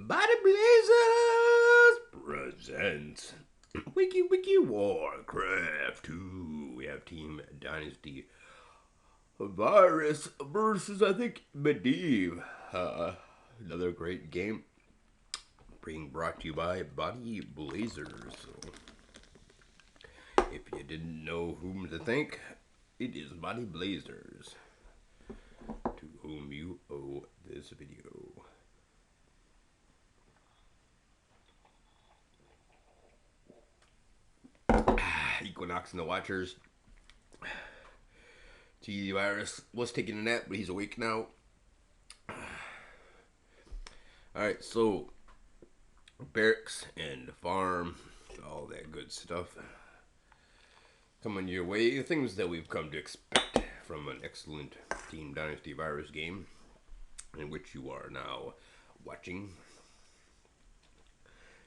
Body Blazers presents Wiki Warcraft 2. We have Team Dynasty Virus versus, I think, medivh. Another great game being brought to you by Body Blazers. So, if you didn't know whom to thank, it is Body Blazers to whom you owe this video. Equinox and the Watchers. T Virus was taking a nap, but he's awake now. Alright, so barracks and farm, all that good stuff coming your way. Things that we've come to expect from an excellent Team Dynasty Virus game, in which you are now watching.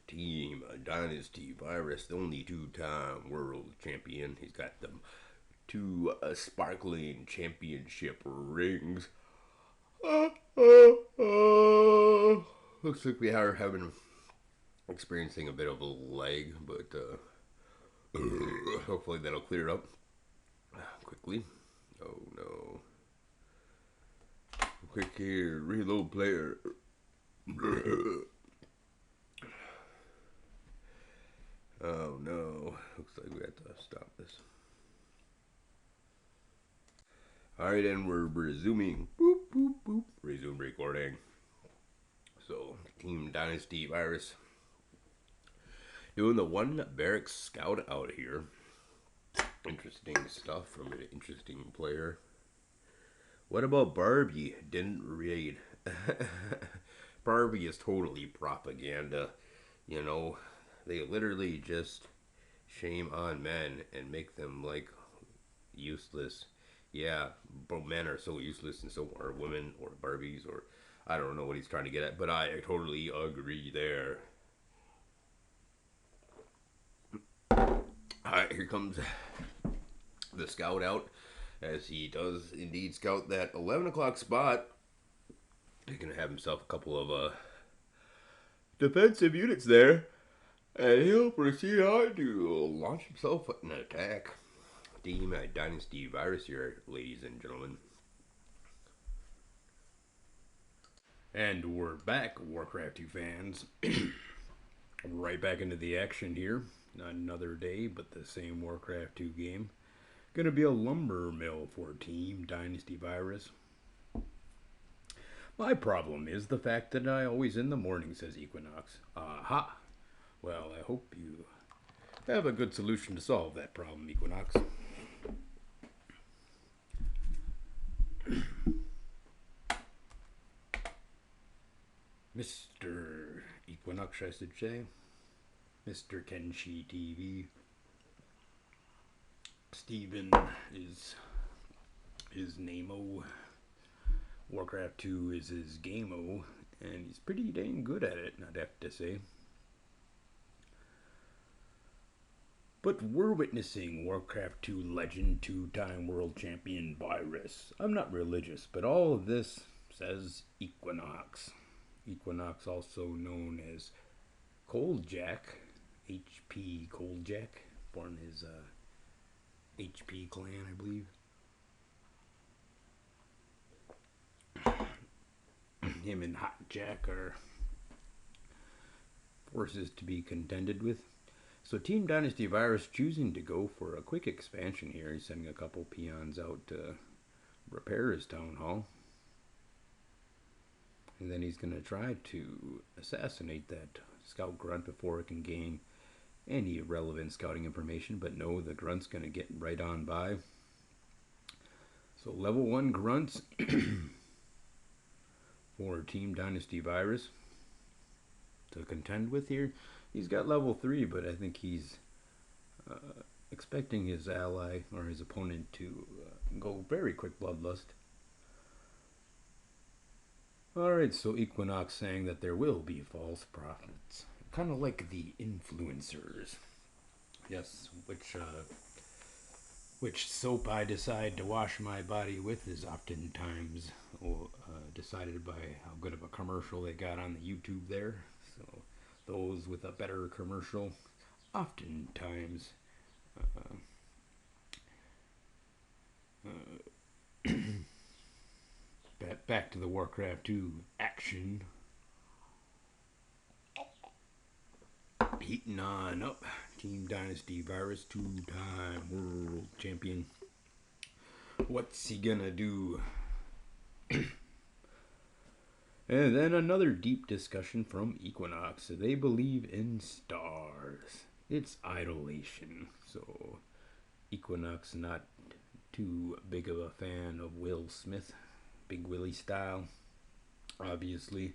Team Dynasty Virus, the only two-time world champion. He's got them two sparkling championship rings. Looks like we are experiencing a bit of a lag, but hopefully that'll clear up quickly. Oh no. Quick here, reload player. Oh no, looks like we have to stop this. Alright, and we're resuming. Boop, boop, boop. Resume recording. So, Team Dynasty Virus doing the one barracks scout out here. Interesting stuff from an interesting player. What about Barbie? Didn't raid. Barbie is totally propaganda. You know, they literally just shame on men and make them like useless. Yeah, but men are so useless and so are women or Barbies, or I don't know what he's trying to get at, but I totally agree there. Alright, here comes the scout out, as he does indeed scout that 11 o'clock spot. He's going to have himself a couple of defensive units there, and he'll proceed on to launch himself an attack. Team Dynasty Virus here, ladies and gentlemen. And we're back, Warcraft 2 fans. Right back into the action here. Not another day, but the same Warcraft 2 game. Gonna be a lumber mill for Team Dynasty Virus. My problem is the fact that I always in the morning, says Equinox. Aha! Well, I hope you have a good solution to solve that problem, Equinox. Mr. Equinox, I should say. Mr. Kenshi TV. Steven is his name-o. Warcraft 2 is his game-o. And he's pretty dang good at it, I'd have to say. But we're witnessing Warcraft 2 legend, two-time world champion Virus. I'm not religious, but all of this says Equinox. Equinox, also known as Coldjack, HP Coldjack, born his HP clan, I believe. Him and Hot Jack are forces to be contended with. So Team Dynasty Virus choosing to go for a quick expansion here. He's sending a couple peons out to repair his town hall. And then he's going to try to assassinate that scout grunt before it can gain any relevant scouting information. But no, the grunt's going to get right on by. So level 1 grunts for Team Dynasty Virus to contend with here. He's got level 3, but I think he's expecting his ally or his opponent to go very quick bloodlust. Alright, so Equinox saying that there will be false prophets. Kind of like the influencers. Yes, which Which soap I decide to wash my body with is oftentimes decided by how good of a commercial they got on the YouTube there. So those with a better commercial oftentimes back to the Warcraft 2 action. Heating on up. Team Dynasty Virus, two-time world champion. What's he gonna do? And then another deep discussion from Equinox. They believe in stars. It's idolation. So Equinox not too big of a fan of Will Smith, Big Willie style, obviously.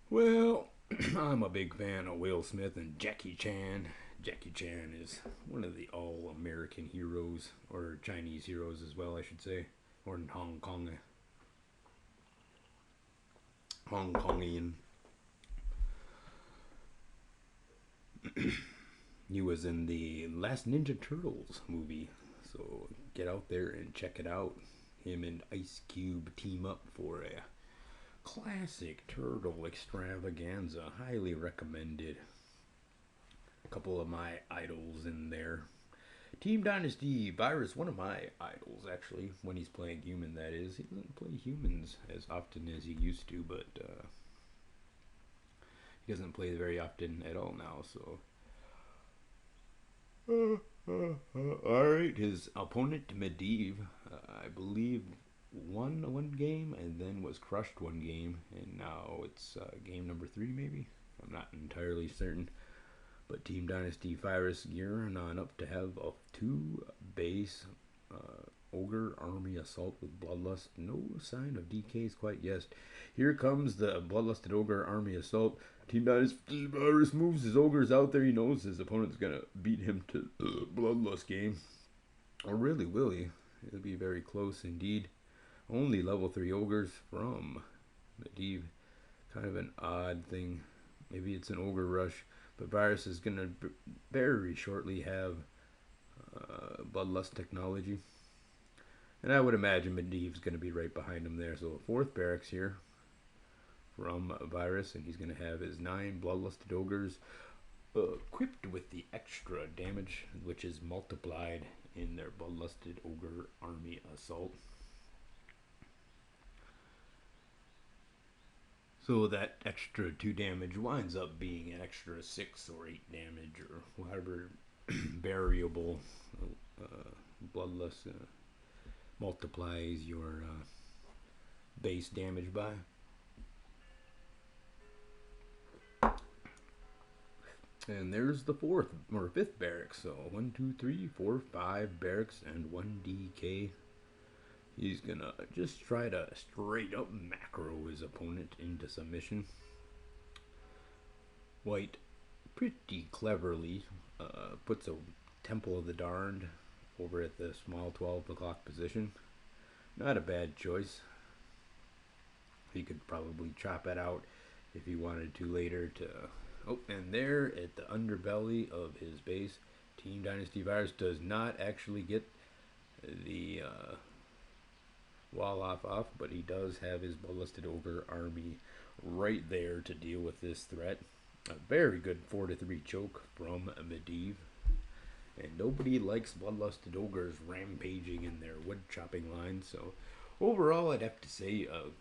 Well, I'm a big fan of Will Smith and Jackie Chan. Jackie Chan is one of the all-American heroes, or Chinese heroes as well, I should say, or in Hong Kongian. He was in the last Ninja Turtles movie, so get out there and check it out. Him and Ice Cube team up for a classic turtle extravaganza. Highly recommended. A couple of my idols in there. Team Dynasty Virus, one of my idols actually, when he's playing human, that is. He doesn't play humans as often as he used to, but he doesn't play very often at all now, so. Alright, his opponent, medivh, I believe, won one game and then was crushed one game, and now it's game number 3, maybe? I'm not entirely certain. But Team Dynasty Virus gearing on up to have a 2-base Ogre Army Assault with Bloodlust. No sign of DKs quite yet. Here comes the Bloodlusted Ogre Army Assault. Team Dynasty Virus moves his Ogres out there. He knows his opponent's going to beat him to the Bloodlust game. Or really will he? It'll be very close indeed. Only level 3 Ogres from medivh. Kind of an odd thing. Maybe it's an Ogre Rush. But Virus is going to very shortly have Bloodlust technology. And I would imagine medivh's going to be right behind him there. So 4th barracks here from Virus. And he's going to have his 9 Bloodlusted Ogres equipped with the extra damage, which is multiplied in their Bloodlusted Ogre Army Assault. So that extra 2 damage winds up being an extra 6 or 8 damage, or whatever variable Bloodlust multiplies your base damage by. And there's the 4th or 5th barracks. So 1, 2, 3, 4, 5 barracks and 1 DK. He's gonna just try to straight up macro his opponent into submission. White pretty cleverly puts a Temple of the Darned over at the small 12 o'clock position. Not a bad choice. He could probably chop it out if he wanted to later to... Oh, and there at the underbelly of his base, Team Dynasty Virus does not actually get the wall off, but he does have his Bloodlusted Ogre army right there to deal with this threat. A very good 4-3 choke from medivh. And nobody likes Bloodlusted Ogres rampaging in their wood chopping line, so overall I'd have to say a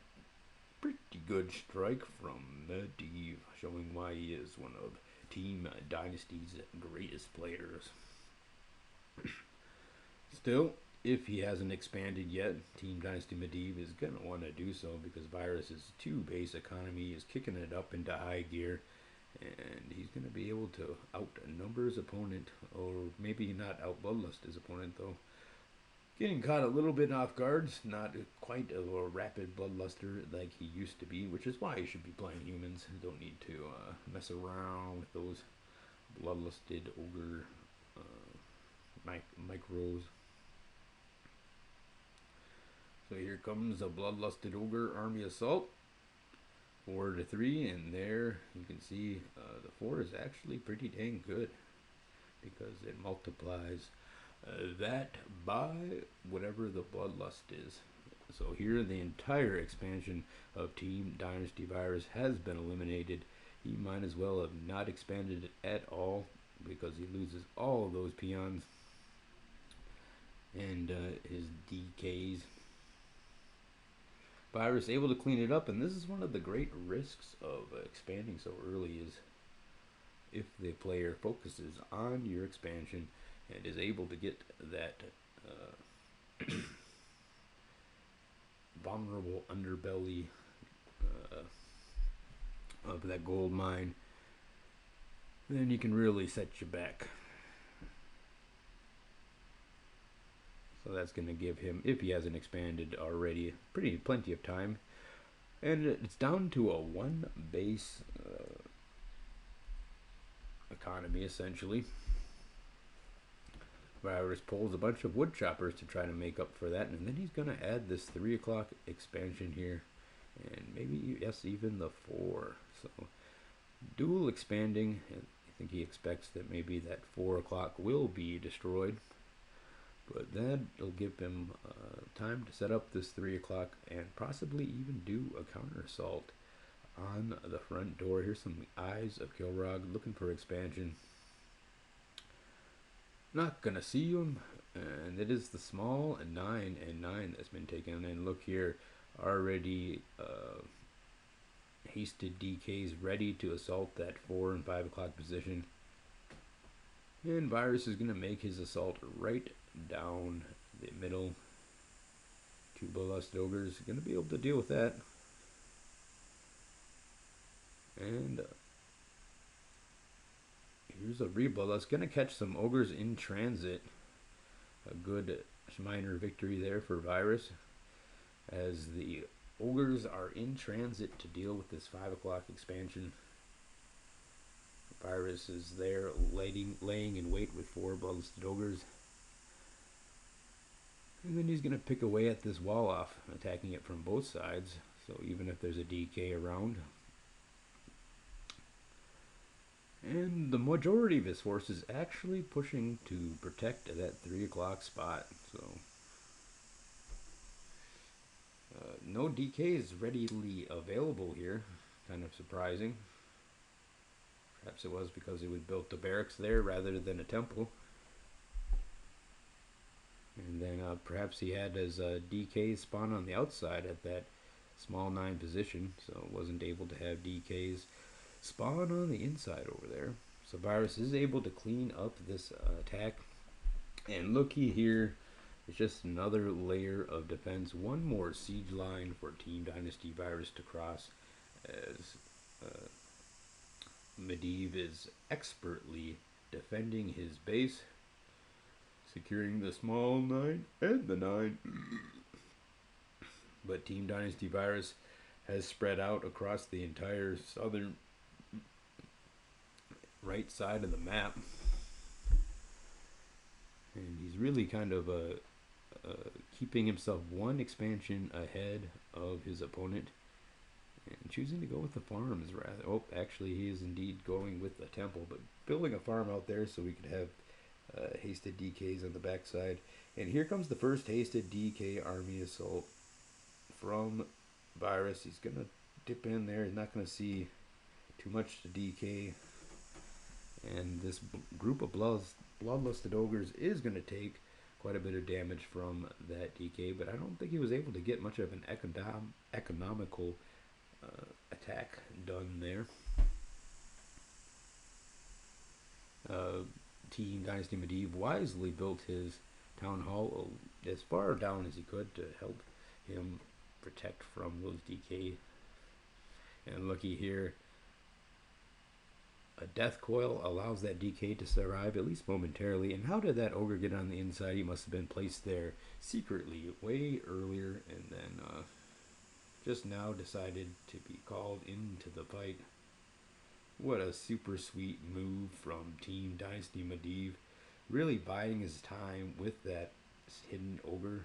pretty good strike from medivh, showing why he is one of Team Dynasty's greatest players. Still, if he hasn't expanded yet, Team Dynasty medivh is going to want to do so, because Virus's 2-base economy is kicking it up into high gear, and he's going to be able to outnumber his opponent, or maybe not out-bloodlust his opponent, though. Getting caught a little bit off guard, not quite a rapid bloodluster like he used to be, which is why he should be playing humans. You don't need to mess around with those bloodlusted ogre micros. So here comes a Bloodlusted Ogre Army Assault. 4-3, and there you can see the 4 is actually pretty dang good, because it multiplies that by whatever the bloodlust is. So here the entire expansion of Team Dynasty Virus has been eliminated. He might as well have not expanded it at all because he loses all of those peons and his DKs. Virus able to clean it up, and this is one of the great risks of expanding so early is if the player focuses on your expansion and is able to get that vulnerable underbelly of that gold mine, then you can really set you back. So that's going to give him, if he hasn't expanded already, plenty of time. And it's down to a one base economy essentially. Virus pulls a bunch of wood choppers to try to make up for that, and then he's going to add this 3 o'clock expansion here, and maybe, yes, even the 4. So dual expanding. I think he expects that maybe that 4 o'clock will be destroyed, but that'll give him time to set up this 3 o'clock and possibly even do a counter assault on the front door. Here's some eyes of Kilrog looking for expansion. Not gonna see him, and it is the small 9 and 9 that's been taken. And look here, already hasted DKs ready to assault that 4 and 5 o'clock position. And Virus is gonna make his assault right down the middle. 2 Bloodlust Ogres gonna be able to deal with that. And here's a Rebloodlust. Gonna catch some Ogres in transit. A good minor victory there for Virus, as the Ogres are in transit to deal with this 5 o'clock expansion. Virus is there laying in wait with 4 Bloodlusted Ogres. And then he's gonna pick away at this wall off, attacking it from both sides. So even if there's a DK around. And the majority of his force is actually pushing to protect that 3 o'clock spot. So no DKs readily available here. Kind of surprising. Perhaps it was because he would built a barracks there rather than a temple. And then perhaps he had his DKs spawn on the outside at that small 9 position, so wasn't able to have DKs spawn on the inside over there. So Virus is able to clean up this attack. And looky here, it's just another layer of defense. One more siege line for Team Dynasty Virus to cross, as medivh is expertly defending his base, securing the small 9 and the 9. But Team Dynasty Virus has spread out across the entire southern right side of the map, and he's really kind of keeping himself one expansion ahead of his opponent and choosing to go with the farms rather. Oh, actually he is indeed going with the temple, but building a farm out there so we could have hasted DKs on the backside. And here comes the first hasted DK army assault from Virus. He's gonna dip in there. He's not gonna see too much to DK, and this group of bloodlusted ogres is going to take quite a bit of damage from that DK, but I don't think he was able to get much of an economical attack done there. Team Dynasty medivh wisely built his town hall as far down as he could to help him protect from those DK. And looky here, a death coil allows that DK to survive, at least momentarily. And how did that ogre get on the inside? He must have been placed there secretly way earlier, and then just now decided to be called into the fight. What a super sweet move from Team Dynasty medivh. Really buying his time with that hidden ogre,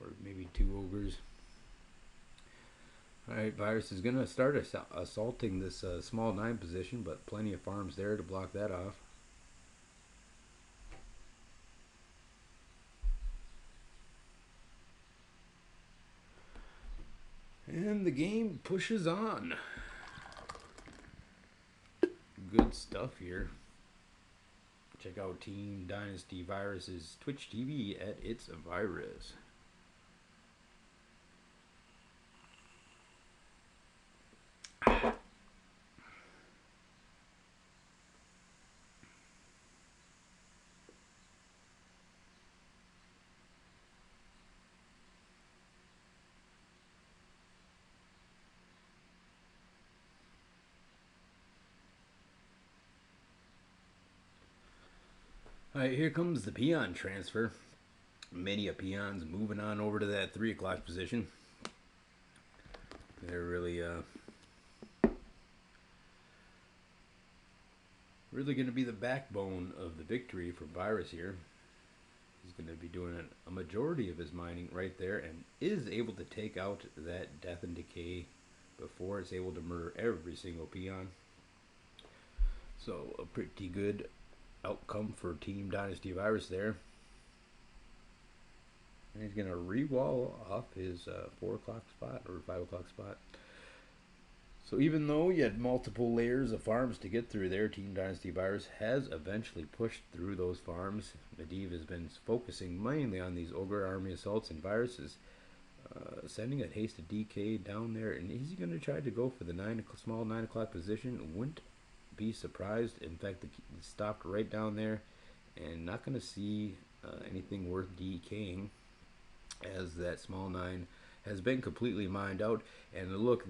or maybe 2 ogres. Alright, Virus is going to start assaulting this small 9 position, but plenty of farms there to block that off. And the game pushes on. Good stuff here. Check out Team Dynasty Virus's Twitch TV at It's a Virus. Alright, here comes the peon transfer. Many a peons moving on over to that 3 o'clock position. They're really going to be the backbone of the victory for Virus here. He's going to be doing a majority of his mining right there and is able to take out that Death and Decay before it's able to murder every single peon. So a pretty good outcome for Team Dynasty Virus there. And he's going to re-wall off his 4 o'clock spot or 5 o'clock spot. So even though you had multiple layers of farms to get through there, Team Dynasty Virus has eventually pushed through those farms. Medivh has been focusing mainly on these Ogre Army Assaults, and Virus is sending a Hasted DK down there. And he's going to try to go for the small 9 o'clock position. Wouldn't be surprised. In fact, it stopped right down there, and not going to see anything worth DKing, as that small 9 has been completely mined out. And look,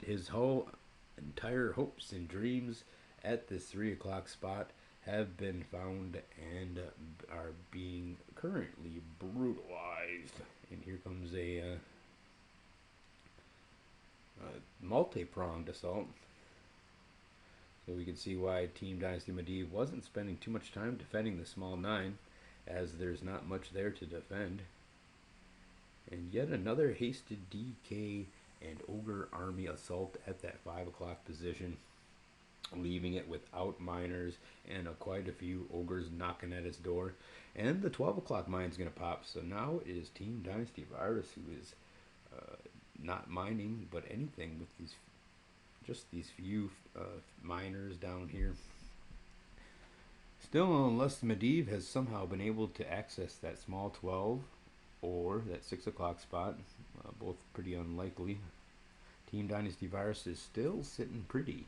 his whole entire hopes and dreams at this 3 o'clock spot have been found and are being currently brutalized. And here comes a multi-pronged assault. So we can see why Team Dynasty Medivh wasn't spending too much time defending the small 9, as there's not much there to defend. And yet another Hasted DK and Ogre Army Assault at that 5 o'clock position, leaving it without miners and quite a few Ogres knocking at its door. And the 12 o'clock mine's going to pop. So now it is Team Dynasty Virus who is not mining but anything with these few miners down here. Still, unless Medivh has somehow been able to access that small 12 or that 6 o'clock spot, both pretty unlikely, Team Dynasty Virus is still sitting pretty.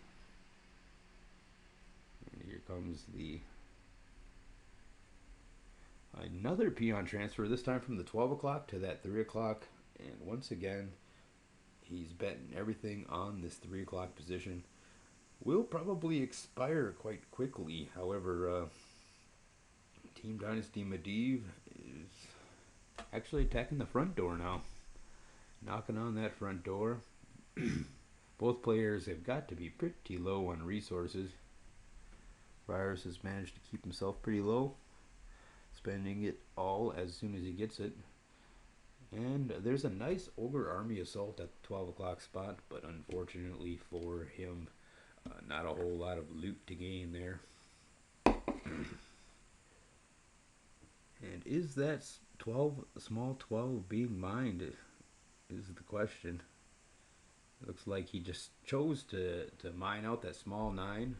And here comes another peon transfer, this time from the 12 o'clock to that 3 o'clock. And once again, he's betting everything on this 3 o'clock position. Will probably expire quite quickly. However, Team Dynasty Medivh is actually attacking the front door now. Knocking on that front door. Both players have got to be pretty low on resources. Virus has managed to keep himself pretty low, spending it all as soon as he gets it. And there's a nice Ogre Army Assault at the 12 o'clock spot, but unfortunately for him, not a whole lot of loot to gain there. And is that small 12 being mined is the question. It looks like he just chose to mine out that small 9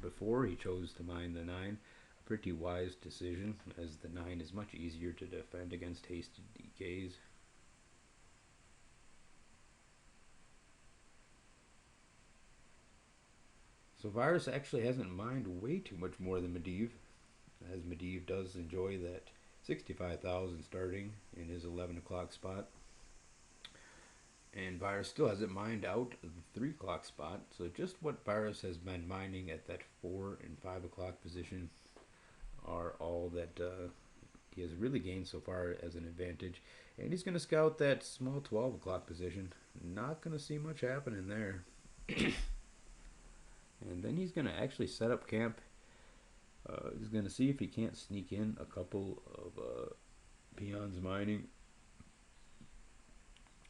before he chose to mine the 9. A pretty wise decision, as the 9 is much easier to defend against Hasted DKs. So Virus actually hasn't mined way too much more than Medivh, as Medivh does enjoy that 65,000 starting in his 11 o'clock spot. And Virus still hasn't mined out the 3 o'clock spot, so just what Virus has been mining at that 4 and 5 o'clock position are all that he has really gained so far as an advantage. And he's going to scout that small 12 o'clock position. Not going to see much happening there. And then he's going to actually set up camp. He's going to see if he can't sneak in a couple of peons mining.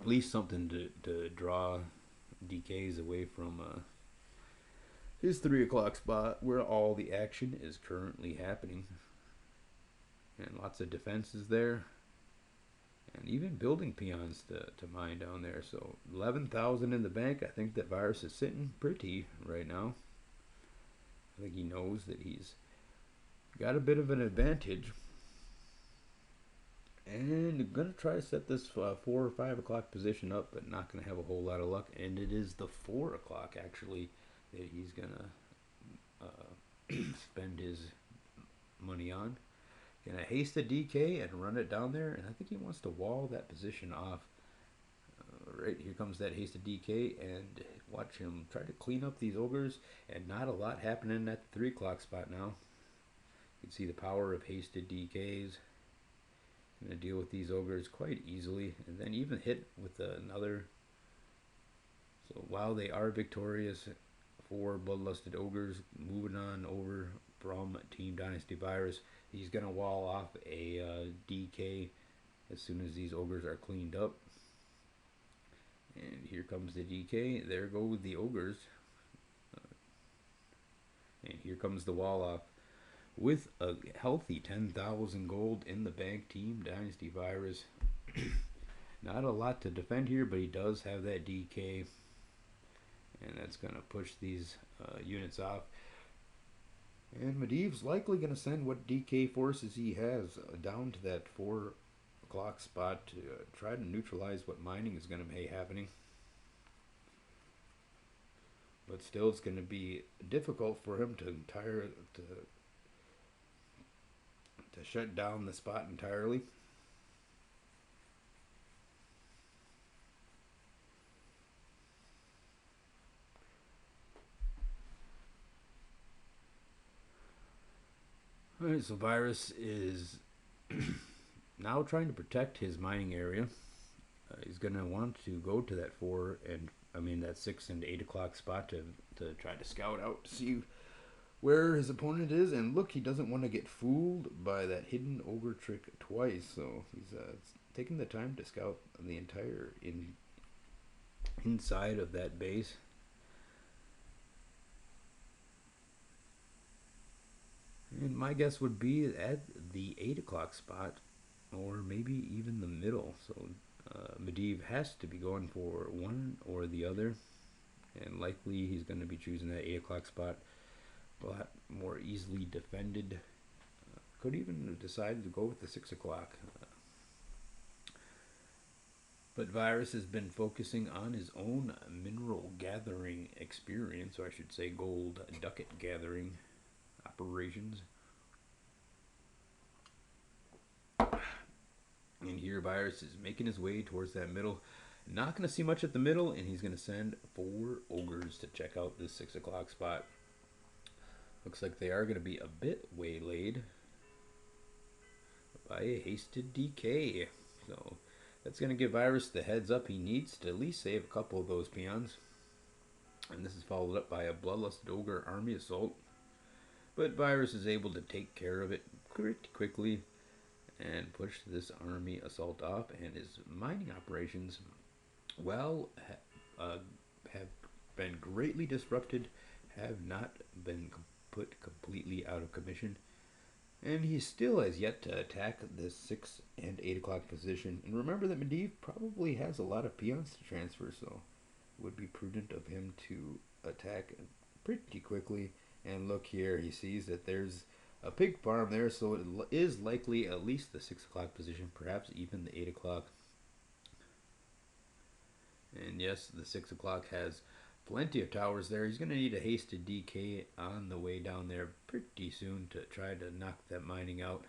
At least something to draw DKs away from his 3 o'clock spot, where all the action is currently happening. And lots of defenses there. and even building peons to mine down there. So 11,000 in the bank. I think that virus is sitting pretty right now. I think he knows that he's got a bit of an advantage. And gonna try to set this 4 or 5 o'clock position up, but not gonna have a whole lot of luck. And it is the 4 o'clock actually that he's gonna spend his money on. Gonna haste the DK and run it down there, and I think he wants to wall that position off. Right here comes that hasted DK, and watch him try to clean up these ogres, and not a lot happening at the 3 o'clock spot now. You can see the power of hasted DKs. Gonna deal with these ogres quite easily, and then even hit with another. So while they are victorious, 4 bloodlusted ogres moving on over from Team Dynasty Virus. He's gonna wall off a DK as soon as these ogres are cleaned up. And here comes the DK. There go the ogres. And here comes the wall off. With a healthy 10,000 gold in the bank, Team Dynasty Virus. Not a lot to defend here, but he does have that DK. And that's going to push these units off. And medivh's likely going to send what DK forces he has down to that 4 o'clock spot to try to neutralize what mining is going to be happening. But still, it's going to be difficult for him to shut down the spot entirely. Alright, so Virus is now trying to protect his mining area. He's going to want to go to that 6 and 8 o'clock spot to try to scout out to see where his opponent is. And look, he doesn't want to get fooled by that hidden ogre trick twice. So he's taking the time to scout the entire inside of that base. And my guess would be at the 8 o'clock spot, or maybe even the middle. So medivh has to be going for one or the other, and likely he's going to be choosing that 8 o'clock spot. A lot more easily defended. Could even decide to go with the 6 o'clock. But Virus has been focusing on his own mineral gathering experience, or I should say gold ducat gathering operations. And here Virus is making his way towards that middle. Not going to see much at the middle, and he's going to send 4 ogres to check out this 6 o'clock spot. Looks like they are going to be a bit waylaid by a hasted DK. So that's going to give Virus the heads up he needs to at least save a couple of those peons. And this is followed up by a bloodlusted ogre army assault. But Virus is able to take care of it pretty quickly and push this army assault off. And his mining operations, well, have been greatly disrupted, have not been put completely out of commission. And he still has yet to attack this 6 and 8 o'clock position. And remember that medivh probably has a lot of peons to transfer, so it would be prudent of him to attack pretty quickly. And look here, he sees that there's a pig farm there, so it is likely at least the 6 o'clock position, perhaps even the 8 o'clock. And yes, the 6 o'clock has plenty of towers there. He's going to need a hasted DK on the way down there pretty soon to try to knock that mining out.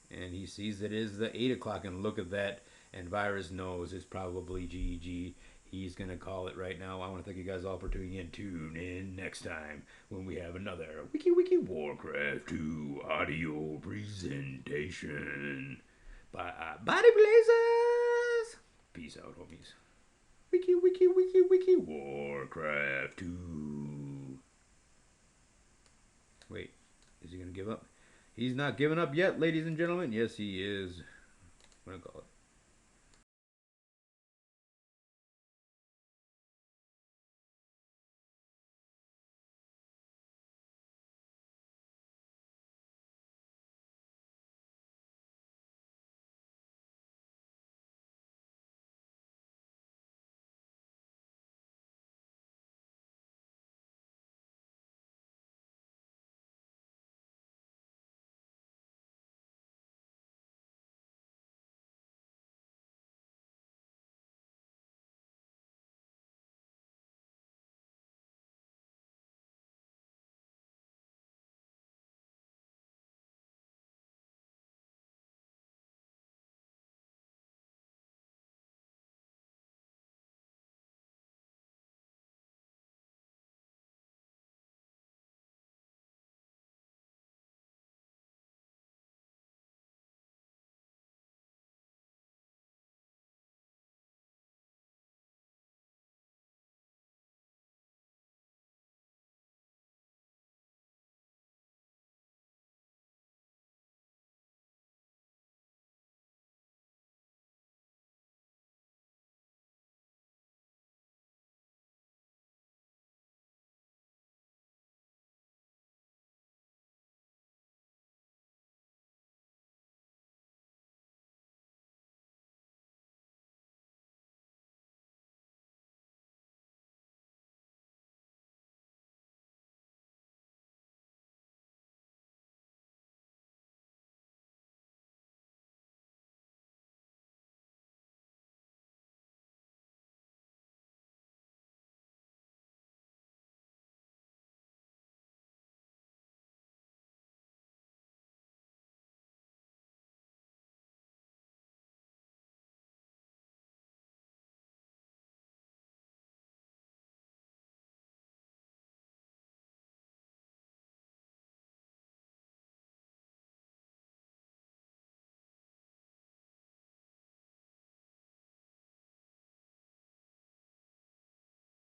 And he sees it is the 8 o'clock, and look at that. And Virus knows it's probably GG. He's going to call it right now. I want to thank you guys all for tuning in. Tune in next time when we have another Wiki Warcraft 2 audio presentation by Body Blazers. Peace out, homies. Wiki Warcraft 2. Wait, is he going to give up? He's not giving up yet, ladies and gentlemen. Yes, he is. I'm going to go.